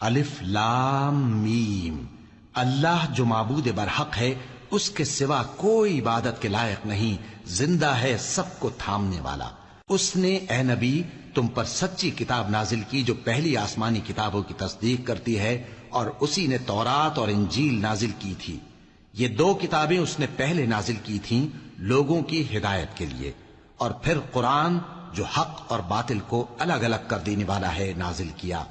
الف لام میم، اللہ جو معبود برحق ہے اس کے سوا کوئی عبادت کے لائق نہیں، زندہ ہے سب کو تھامنے والا۔ اس نے اے نبی تم پر سچی کتاب نازل کی جو پہلی آسمانی کتابوں کی تصدیق کرتی ہے، اور اسی نے تورات اور انجیل نازل کی تھی۔ یہ دو کتابیں اس نے پہلے نازل کی تھیں لوگوں کی ہدایت کے لیے، اور پھر قرآن جو حق اور باطل کو الگ الگ کر دینے والا ہے نازل کیا۔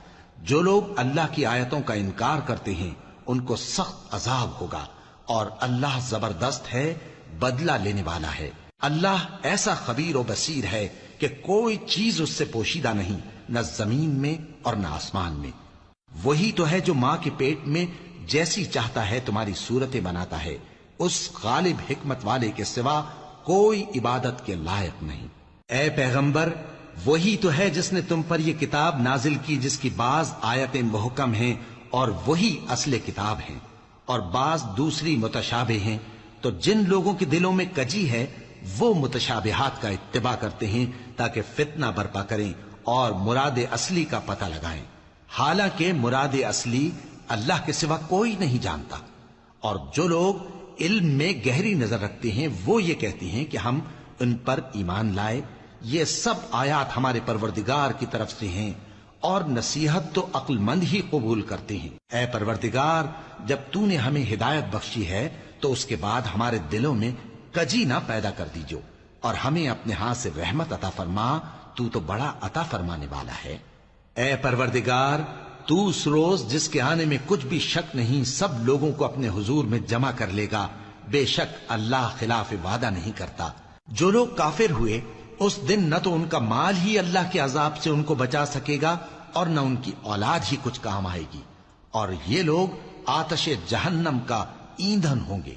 جو لوگ اللہ کی آیتوں کا انکار کرتے ہیں ان کو سخت عذاب ہوگا، اور اللہ زبردست ہے، بدلہ لینے والا ہے۔ اللہ ایسا خبیر و بصیر ہے کہ کوئی چیز اس سے پوشیدہ نہیں، نہ زمین میں اور نہ آسمان میں۔ وہی تو ہے جو ماں کے پیٹ میں جیسی چاہتا ہے تمہاری صورتیں بناتا ہے، اس غالب حکمت والے کے سوا کوئی عبادت کے لائق نہیں۔ اے پیغمبر، وہی تو ہے جس نے تم پر یہ کتاب نازل کی جس کی بعض آیتیں محکم ہیں اور وہی اصل کتاب ہیں، اور بعض دوسری متشابہ ہیں۔ تو جن لوگوں کے دلوں میں کجی ہے وہ متشابہات کا اتباع کرتے ہیں تاکہ فتنہ برپا کریں اور مراد اصلی کا پتہ لگائیں، حالانکہ مراد اصلی اللہ کے سوا کوئی نہیں جانتا۔ اور جو لوگ علم میں گہری نظر رکھتے ہیں وہ یہ کہتے ہیں کہ ہم ان پر ایمان لائے، یہ سب آیات ہمارے پروردگار کی طرف سے ہیں، اور نصیحت تو عقل مند ہی قبول کرتے ہیں۔ اے پروردگار، جب تو نے ہمیں ہدایت بخشی ہے تو اس کے بعد ہمارے دلوں میں کجی نہ پیدا کر دیجو، اور ہمیں اپنے ہاتھ سے رحمت عطا فرما، تو بڑا عطا فرمانے والا ہے۔ اے پروردگار، تو اس روز جس کے آنے میں کچھ بھی شک نہیں سب لوگوں کو اپنے حضور میں جمع کر لے گا، بے شک اللہ خلاف وعدہ نہیں کرتا۔ جو لوگ کافر ہوئے اس دن نہ تو ان کا مال ہی اللہ کے عذاب سے ان کو بچا سکے گا اور نہ ان کی اولاد ہی کچھ کام آئے گی، اور یہ لوگ آتش جہنم کا ایندھن ہوں گے۔